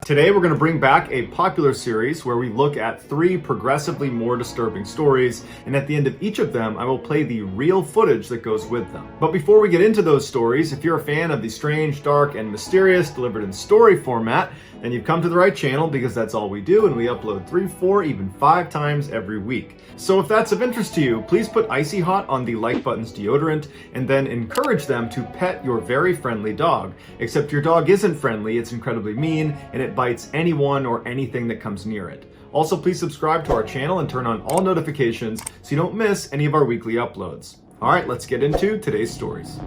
Today we're going to bring back a popular series where we look at 3 progressively more disturbing stories, and at the end of each of them I will play the real footage that goes with them. But before we get into those stories, if you're a fan of the strange, dark, and mysterious delivered in story format, then you've come to the right channel, because that's all we do, and we upload 3, 4, even 5 times every week. So if that's of interest to you, please put Icy Hot on the like button's deodorant and then encourage them to pet your very friendly dog. Except your dog isn't friendly, it's incredibly mean, and it bites anyone or anything that comes near it. Also, please subscribe to our channel and turn on all notifications so you don't miss any of our weekly uploads. Alright, let's get into today's stories.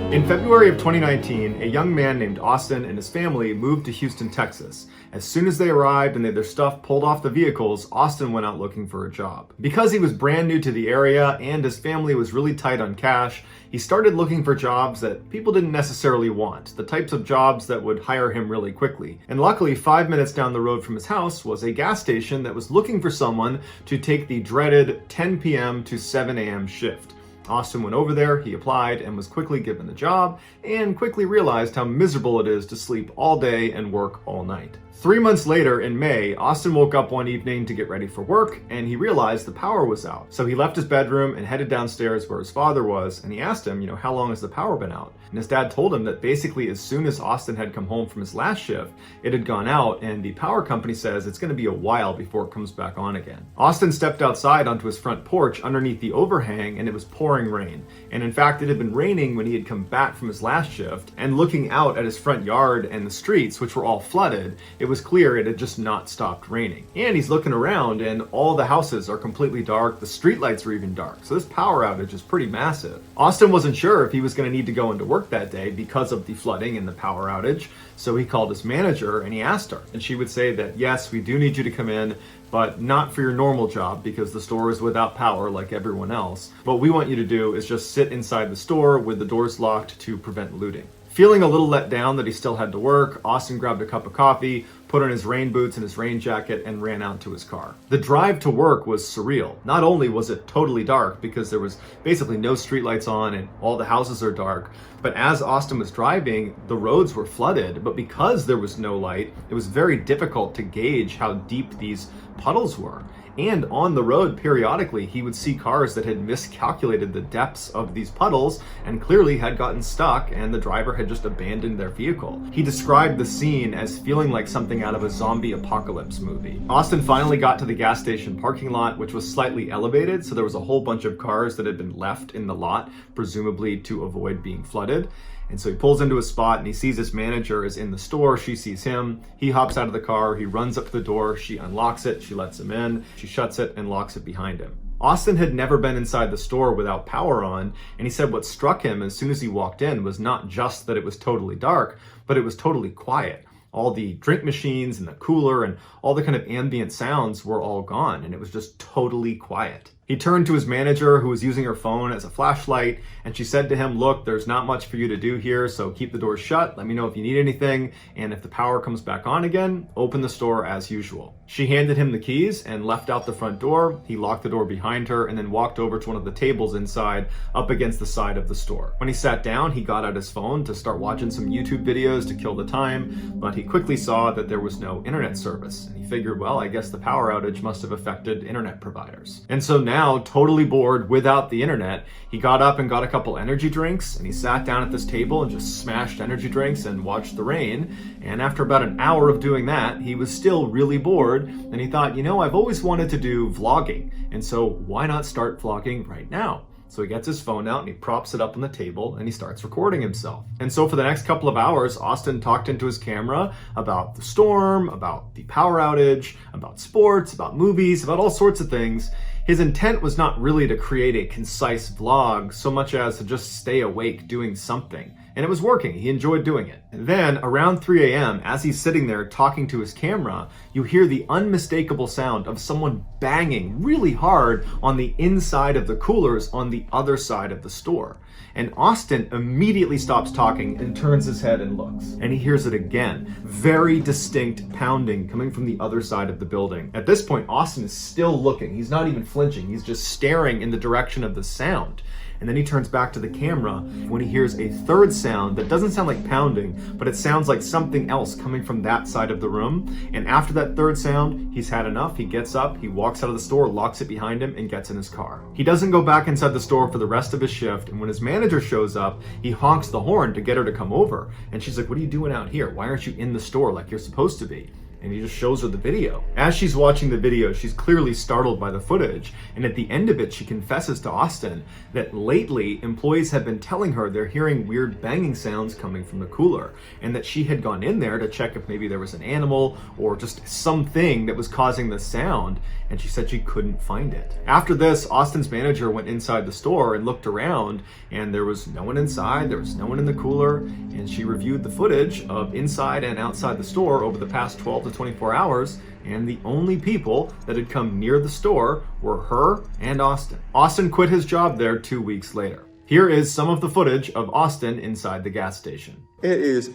In February of 2019, a young man named Austin and his family moved to Houston, Texas. As soon as they arrived and they had their stuff pulled off the vehicles, Austin went out looking for a job. Because he was brand new to the area and his family was really tight on cash, he started looking for jobs that people didn't necessarily want, the types of jobs that would hire him really quickly. And luckily, 5 minutes down the road from his house was a gas station that was looking for someone to take the dreaded 10 p.m. to 7 a.m. shift. Austin went over there, he applied, and was quickly given the job, and quickly realized how miserable it is to sleep all day and work all night. 3 months later, in May, Austin woke up one evening to get ready for work, and he realized the power was out. So he left his bedroom and headed downstairs where his father was, and he asked him, how long has the power been out? And his dad told him that basically as soon as Austin had come home from his last shift, it had gone out, and the power company says it's going to be a while before it comes back on again. Austin stepped outside onto his front porch underneath the overhang, and it was pouring rain. And in fact, it had been raining when he had come back from his last shift, and looking out at his front yard and the streets, which were all flooded, it was clear it had just not stopped raining. And he's looking around and all the houses are completely dark, the streetlights are even dark, so this power outage is pretty massive. Austin wasn't sure if he was going to need to go into work that day because of the flooding and the power outage, so he called his manager and he asked her, and she would say that yes, we do need you to come in, but not for your normal job because the store is without power like everyone else. What we want you to do is just sit inside the store with the doors locked to prevent looting. Feeling a little let down that he still had to work, Austin grabbed a cup of coffee, put on his rain boots and his rain jacket, and ran out to his car. The drive to work was surreal. Not only was it totally dark because there was basically no streetlights on and all the houses are dark, but as Austin was driving, the roads were flooded, but because there was no light, it was very difficult to gauge how deep these puddles were. And on the road, periodically, he would see cars that had miscalculated the depths of these puddles and clearly had gotten stuck, and the driver had just abandoned their vehicle. He described the scene as feeling like something out of a zombie apocalypse movie. Austin finally got to the gas station parking lot, which was slightly elevated, so there was a whole bunch of cars that had been left in the lot, presumably to avoid being flooded. And so he pulls into a spot and he sees his manager is in the store. She sees him. He hops out of the car. He runs up to the door. She unlocks it. She lets him in. She shuts it and locks it behind him. Austin had never been inside the store without power on, and he said what struck him as soon as he walked in was not just that it was totally dark, but it was totally quiet. All the drink machines and the cooler and all the kind of ambient sounds were all gone, and it was just totally quiet. He turned to his manager, who was using her phone as a flashlight, and she said to him, "Look, there's not much for you to do here, so keep the doors shut, let me know if you need anything, and if the power comes back on again, open the store as usual." She handed him the keys and left out the front door. He locked the door behind her and then walked over to one of the tables inside, up against the side of the store. When he sat down, he got out his phone to start watching some YouTube videos to kill the time, but he quickly saw that there was no internet service, and he figured, well, I guess the power outage must have affected internet providers. And so now, totally bored without the internet, he got up and got a couple energy drinks, and he sat down at this table and just smashed energy drinks and watched the rain. And after about an hour of doing that, he was still really bored, and he thought, I've always wanted to do vlogging, and so why not start vlogging right now? So he gets his phone out and he props it up on the table and he starts recording himself. And so for the next couple of hours, Austin talked into his camera about the storm, about the power outage, about sports, about movies, about all sorts of things. His intent was not really to create a concise vlog so much as to just stay awake doing something. And it was working. He enjoyed doing it. Then, around 3 a.m., as he's sitting there talking to his camera, you hear the unmistakable sound of someone banging really hard on the inside of the coolers on the other side of the store. And Austin immediately stops talking and turns his head and looks. And he hears it again. Very distinct pounding coming from the other side of the building. At this point, Austin is still looking. He's not even flinching. He's just staring in the direction of the sound. And then he turns back to the camera when he hears a third sound that doesn't sound like pounding, but it sounds like something else coming from that side of the room. And after that third sound, he's had enough. He gets up, he walks out of the store, locks it behind him, and gets in his car. He doesn't go back inside the store for the rest of his shift, and when his manager shows up, he honks the horn to get her to come over. And she's like, "What are you doing out here? Why aren't you in the store like you're supposed to be?" And he just shows her the video. As she's watching the video, she's clearly startled by the footage. And at the end of it, she confesses to Austin that lately employees have been telling her they're hearing weird banging sounds coming from the cooler, and that she had gone in there to check if maybe there was an animal or just something that was causing the sound, and she said she couldn't find it. After this, Austin's manager went inside the store and looked around, and there was no one inside, there was no one in the cooler, and she reviewed the footage of inside and outside the store over the past 12 to 24 hours, and the only people that had come near the store were her and Austin. Austin quit his job there 2 weeks later. Here is some of the footage of Austin inside the gas station. It is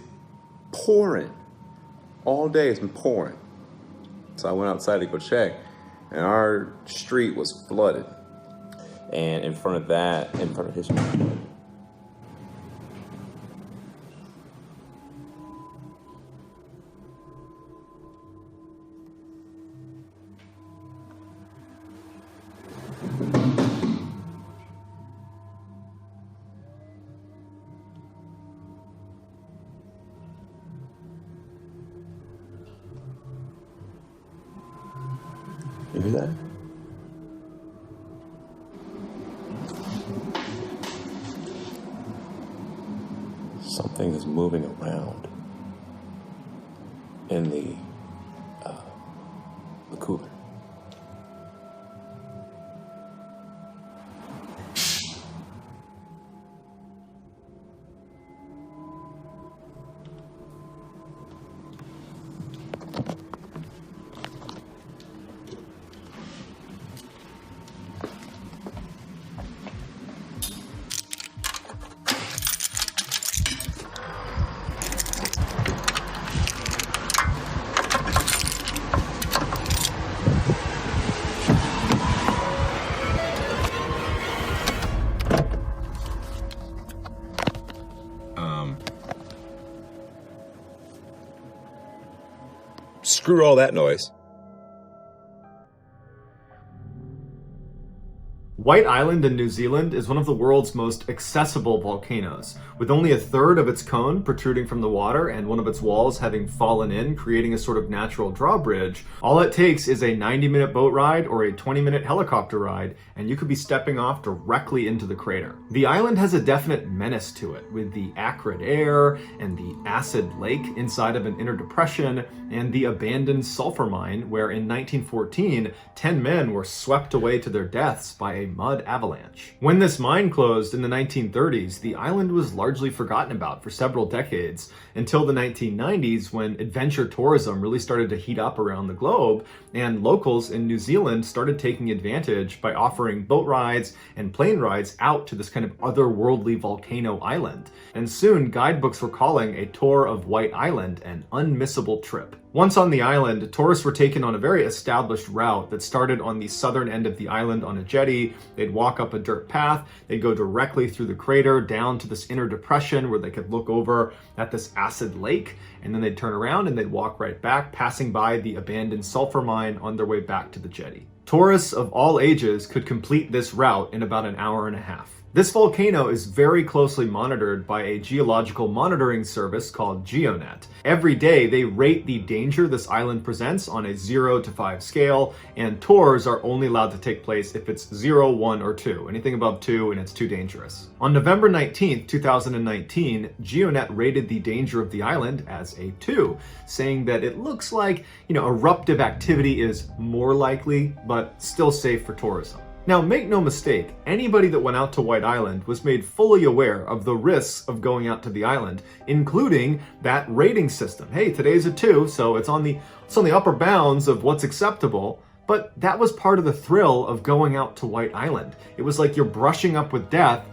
pouring. All day it's been pouring. So I went outside to go check, and our street was flooded. And in front of his street. You hear that? Something is moving around in the cooler. Screw all that noise. White Island in New Zealand is one of the world's most accessible volcanoes, with only a third of its cone protruding from the water and one of its walls having fallen in, creating a sort of natural drawbridge. All it takes is a 90-minute boat ride or a 20-minute helicopter ride, and you could be stepping off directly into the crater. The island has a definite menace to it, with the acrid air and the acid lake inside of an inner depression and the abandoned sulfur mine where in 1914, 10 men were swept away to their deaths by a mud avalanche. When this mine closed in the 1930s, the island was largely forgotten about for several decades until the 1990s, when adventure tourism really started to heat up around the globe, and locals in New Zealand started taking advantage by offering boat rides and plane rides out to this kind of otherworldly volcano island. And soon, guidebooks were calling a tour of White Island an unmissable trip. Once on the island, tourists were taken on a very established route that started on the southern end of the island on a jetty. They'd walk up a dirt path, they'd go directly through the crater down to this inner depression where they could look over at this acid lake, and then they'd turn around and they'd walk right back, passing by the abandoned sulfur mine on their way back to the jetty. Tourists of all ages could complete this route in about an hour and a half. This volcano is very closely monitored by a geological monitoring service called GeoNet. Every day, they rate the danger this island presents on a 0 to 5 scale, and tours are only allowed to take place if it's 0, 1, or 2. Anything above 2 and it's too dangerous. On November 19th, 2019, GeoNet rated the danger of the island as a 2, saying that it looks like, eruptive activity is more likely, but still safe for tourism. Now, make no mistake, anybody that went out to White Island was made fully aware of the risks of going out to the island, including that rating system. Hey, today's a 2, so it's on the upper bounds of what's acceptable. But that was part of the thrill of going out to White Island. It was like you're brushing up with death,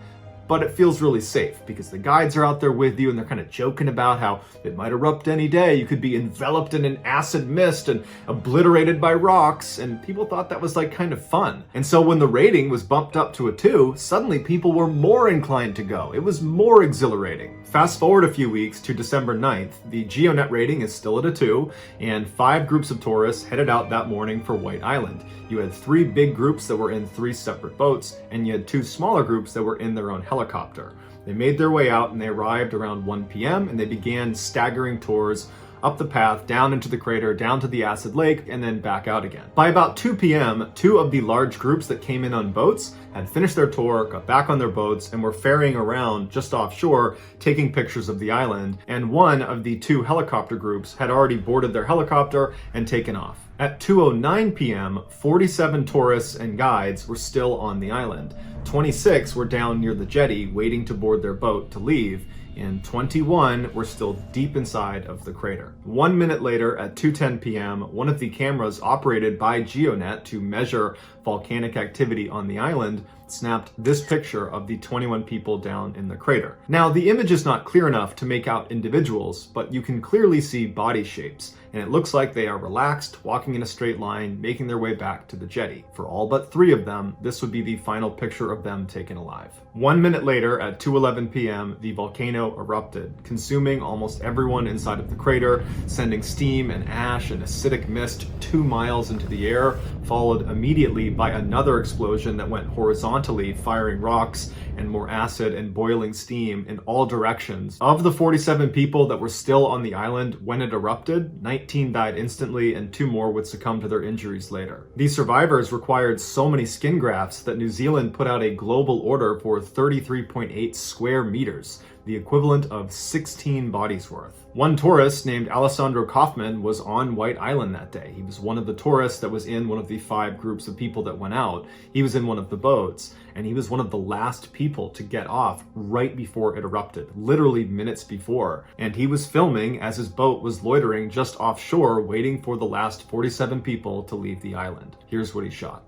but it feels really safe because the guides are out there with you and they're kind of joking about how it might erupt any day. You could be enveloped in an acid mist and obliterated by rocks, and people thought that was like kind of fun. And so when the rating was bumped up to a 2, suddenly people were more inclined to go. It was more exhilarating. Fast forward a few weeks to December 9th, the GeoNet rating is still at a 2, and 5 groups of tourists headed out that morning for White Island. You had 3 big groups that were in 3 separate boats, and you had 2 smaller groups that were in their own helicopter. They made their way out and they arrived around 1 p.m. and they began staggering tours up the path, down into the crater, down to the acid lake, and then back out again. By about 2 p.m., 2 of the large groups that came in on boats had finished their tour, got back on their boats, and were ferrying around just offshore, taking pictures of the island, and 1 of the 2 helicopter groups had already boarded their helicopter and taken off. At 2:09 p.m., 47 tourists and guides were still on the island. 26 were down near the jetty waiting to board their boat to leave, and 21 were still deep inside of the crater. 1 minute later, at 2:10 p.m., one of the cameras operated by GeoNet to measure volcanic activity on the island snapped this picture of the 21 people down in the crater. Now, the image is not clear enough to make out individuals, but you can clearly see body shapes, and it looks like they are relaxed, walking in a straight line, making their way back to the jetty. For all but 3 of them, this would be the final picture of them taken alive. 1 minute later, at 2:11 p.m., the volcano erupted, consuming almost everyone inside of the crater, sending steam and ash and acidic mist 2 miles into the air, followed immediately by another explosion that went horizontally, firing rocks and more acid and boiling steam in all directions. Of the 47 people that were still on the island when it erupted, 19 died instantly and 2 more would succumb to their injuries later. These survivors required so many skin grafts that New Zealand put out a global order for 33.8 square meters, the equivalent of 16 bodies worth. One tourist named Alessandro Kaufman was on White Island that day. He was one of the tourists that was in one of the 5 groups of people that went out. He was in one of the boats, and he was one of the last people to get off right before it erupted, literally minutes before. And he was filming as his boat was loitering just offshore, waiting for the last 47 people to leave the island. Here's what he shot.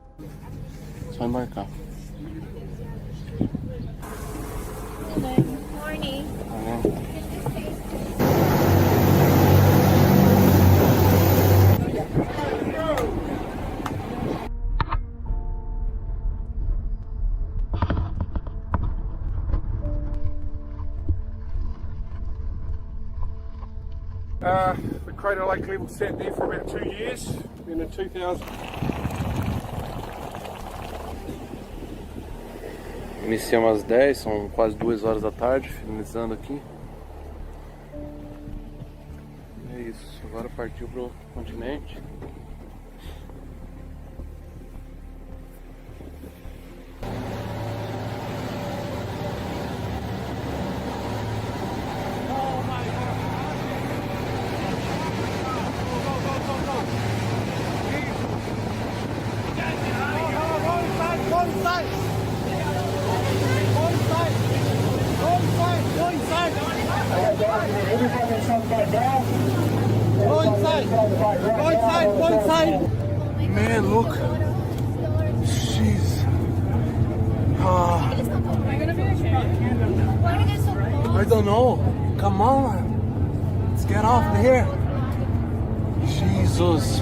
Só embarcar. Morning. The crater lake level sat there for about 2 years. Then in 2000. Iniciamos às 10, são quase 2 horas da tarde, finalizando aqui. É isso, agora partiu pro continente. Man, look. Jeez. I don't know. Come on. Let's get off of here. Jesus.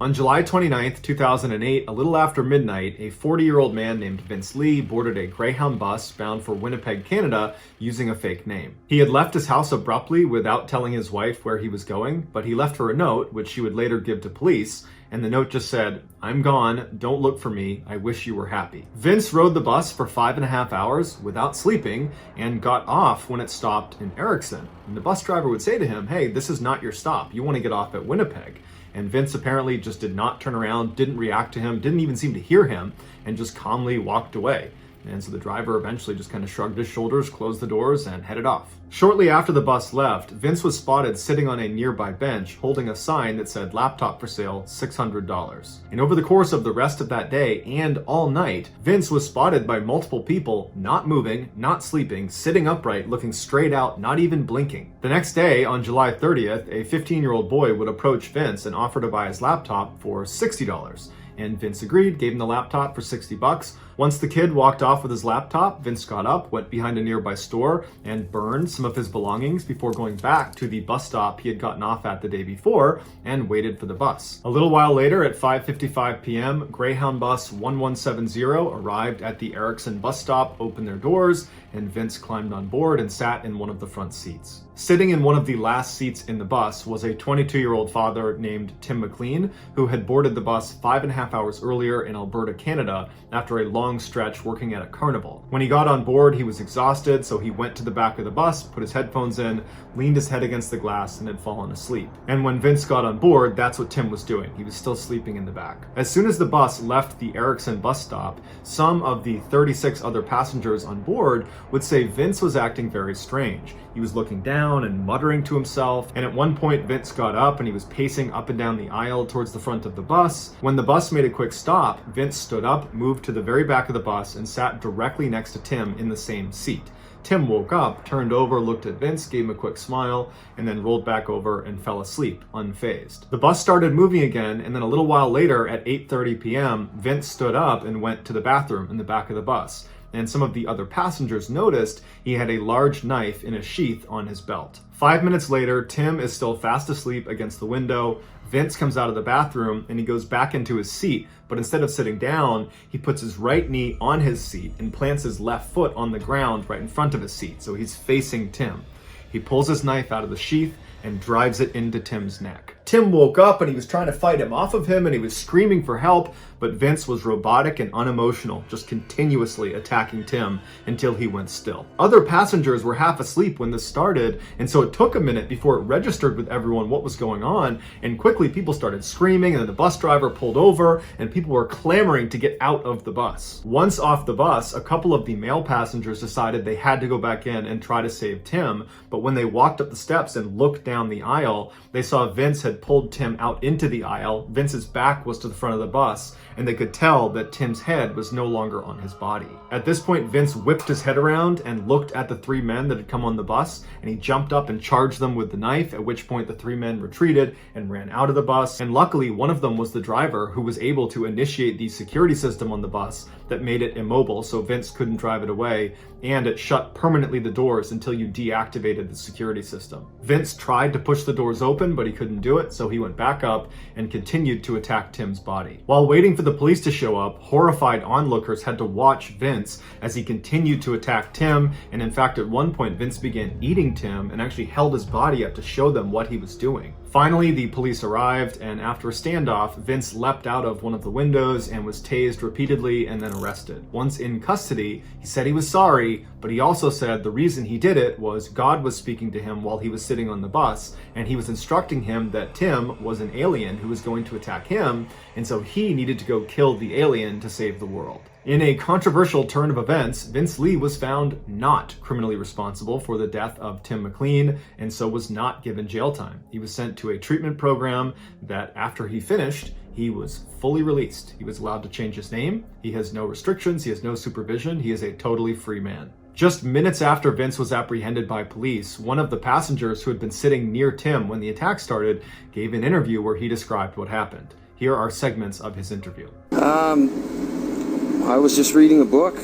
On July 29th, 2008, a little after midnight, a 40-year-old man named Vince Lee boarded a Greyhound bus bound for Winnipeg, Canada, using a fake name. He had left his house abruptly without telling his wife where he was going, but he left her a note, which she would later give to police, and the note just said, "I'm gone, don't look for me, I wish you were happy." Vince rode the bus for 5.5 hours without sleeping and got off when it stopped in Erickson. And the bus driver would say to him, "Hey, this is not your stop, you want to get off at Winnipeg." And Vince apparently just did not turn around, didn't react to him, didn't even seem to hear him, and just calmly walked away. And so the driver eventually just kind of shrugged his shoulders, closed the doors, and headed off. Shortly after the bus left, Vince was spotted sitting on a nearby bench holding a sign that said laptop for sale, $600. And over the course of the rest of that day and all night, Vince was spotted by multiple people not moving, not sleeping, sitting upright, looking straight out, not even blinking. The next day, on July 30th, a 15-year-old boy would approach Vince and offer to buy his laptop for $60. And Vince agreed, gave him the laptop for $60. Once the kid walked off with his laptop, Vince got up, went behind a nearby store, and burned some of his belongings before going back to the bus stop he had gotten off at the day before and waited for the bus. A little while later, at 5:55 p.m., Greyhound bus 1170 arrived at the Erickson bus stop, opened their doors, and Vince climbed on board and sat in one of the front seats. Sitting in one of the last seats in the bus was a 22-year-old father named Tim McLean, who had boarded the bus 5.5 hours earlier in Alberta, Canada, after a long stretch working at a carnival. When he got on board, he was exhausted, so he went to the back of the bus, put his headphones in, leaned his head against the glass, and had fallen asleep. And when Vince got on board, that's what Tim was doing. He was still sleeping in the back. As soon as the bus left the Erickson bus stop, some of the 36 other passengers on board would say Vince was acting very strange. He was looking down and muttering to himself, and at one point Vince got up and he was pacing up and down the aisle towards the front of the bus. When the bus made a quick stop, Vince stood up, moved to the very back of the bus, and sat directly next to Tim in the same seat. Tim woke up, turned over, looked at Vince, gave him a quick smile, and then rolled back over and fell asleep, unfazed. The bus started moving again, and then a little while later, at 8:30 p.m., Vince stood up and went to the bathroom in the back of the bus. And some of the other passengers noticed he had a large knife in a sheath on his belt. 5 minutes later, Tim is still fast asleep against the window. Vince comes out of the bathroom and he goes back into his seat, but instead of sitting down, he puts his right knee on his seat and plants his left foot on the ground right in front of his seat, so he's facing Tim. He pulls his knife out of the sheath and drives it into Tim's neck. Tim woke up and he was trying to fight him off of him and he was screaming for help, but Vince was robotic and unemotional, just continuously attacking Tim until he went still. Other passengers were half asleep when this started, and so it took a minute before it registered with everyone what was going on, and quickly people started screaming, and then the bus driver pulled over and people were clamoring to get out of the bus. Once off the bus, a couple of the male passengers decided they had to go back in and try to save Tim, but when they walked up the steps and looked down the aisle, they saw Vince had pulled Tim out into the aisle. Vince's back was to the front of the bus, and they could tell that Tim's head was no longer on his body. At this point, Vince whipped his head around and looked at the three men that had come on the bus, and he jumped up and charged them with the knife, at which point the three men retreated and ran out of the bus. And luckily, one of them was the driver, who was able to initiate the security system on the bus that made it immobile, so Vince couldn't drive it away, and it shut permanently the doors until you deactivated the security system. Vince tried to push the doors open, but he couldn't do it, so he went back up and continued to attack Tim's body. While waiting for the police to show up, horrified onlookers had to watch Vince as he continued to attack Tim, and in fact, at one point, Vince began eating Tim and actually held his body up to show them what he was doing. Finally, the police arrived, and after a standoff, Vince leapt out of one of the windows and was tased repeatedly and then arrested. Once in custody, he said he was sorry, but he also said the reason he did it was God was speaking to him while he was sitting on the bus, and he was instructing him that Tim was an alien who was going to attack him, and so he needed to go kill the alien to save the world. In a controversial turn of events, Vince Lee was found not criminally responsible for the death of Tim McLean, and so was not given jail time. He was sent to a treatment program that, after he finished, he was fully released. He was allowed to change his name. He has no restrictions. He has no supervision. He is a totally free man. Just minutes after Vince was apprehended by police, one of the passengers who had been sitting near Tim when the attack started gave an interview where he described what happened. Here are segments of his interview. I was just reading a book.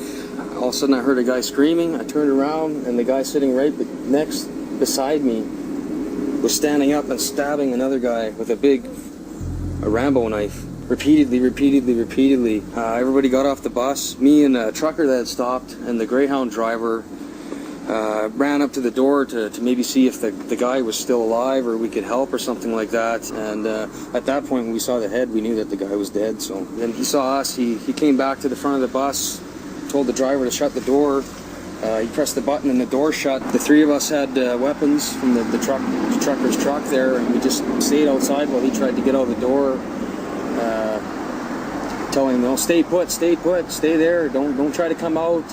All of a sudden I heard a guy screaming. I turned around and the guy sitting right next beside me was standing up and stabbing another guy with a Rambo knife. Repeatedly. Everybody got off the bus. Me and a trucker that had stopped and the Greyhound driver ran up to the door to maybe see if the guy was still alive or we could help or something like that. And at that point, when we saw the head, we knew that the guy was dead. So then he saw us. He came back to the front of the bus, told the driver to shut the door. He pressed the button and the door shut. The three of us had weapons from the trucker's truck there, and we just stayed outside while he tried to get out the door. telling them, stay put, stay there, don't try to come out.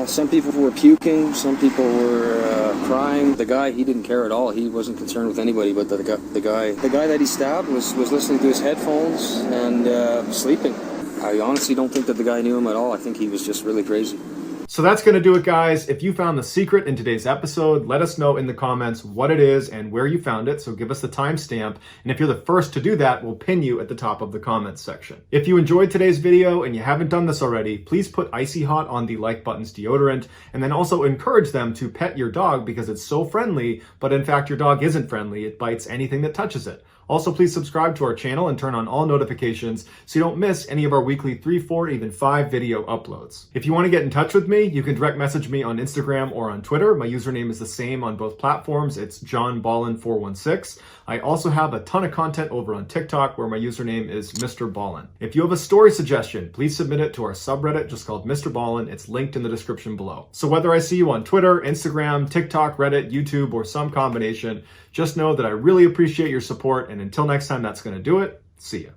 Some people were puking, some people were crying. The guy, he didn't care at all. He wasn't concerned with anybody but the guy that he stabbed was listening to his headphones and sleeping. I honestly don't think that the guy knew him at all. I think he was just really crazy. So that's going to do it, guys. If you found the secret in today's episode, let us know in the comments what it is and where you found it. So give us the timestamp. And if you're the first to do that, we'll pin you at the top of the comments section. If you enjoyed today's video and you haven't done this already, please put Icy Hot on the like button's deodorant, and then also encourage them to pet your dog because it's so friendly, but in fact your dog isn't friendly. It bites anything that touches it. Also, please subscribe to our channel and turn on all notifications so you don't miss any of our weekly 3, 4, even 5 video uploads. If you want to get in touch with me, you can direct message me on Instagram or on Twitter. My username is the same on both platforms. It's JohnBallen416. I also have a ton of content over on TikTok where my username is MrBallen. If you have a story suggestion, please submit it to our subreddit just called MrBallen. It's linked in the description below. So whether I see you on Twitter, Instagram, TikTok, Reddit, YouTube, or some combination, just know that I really appreciate your support, and until next time, that's going to do it. See ya.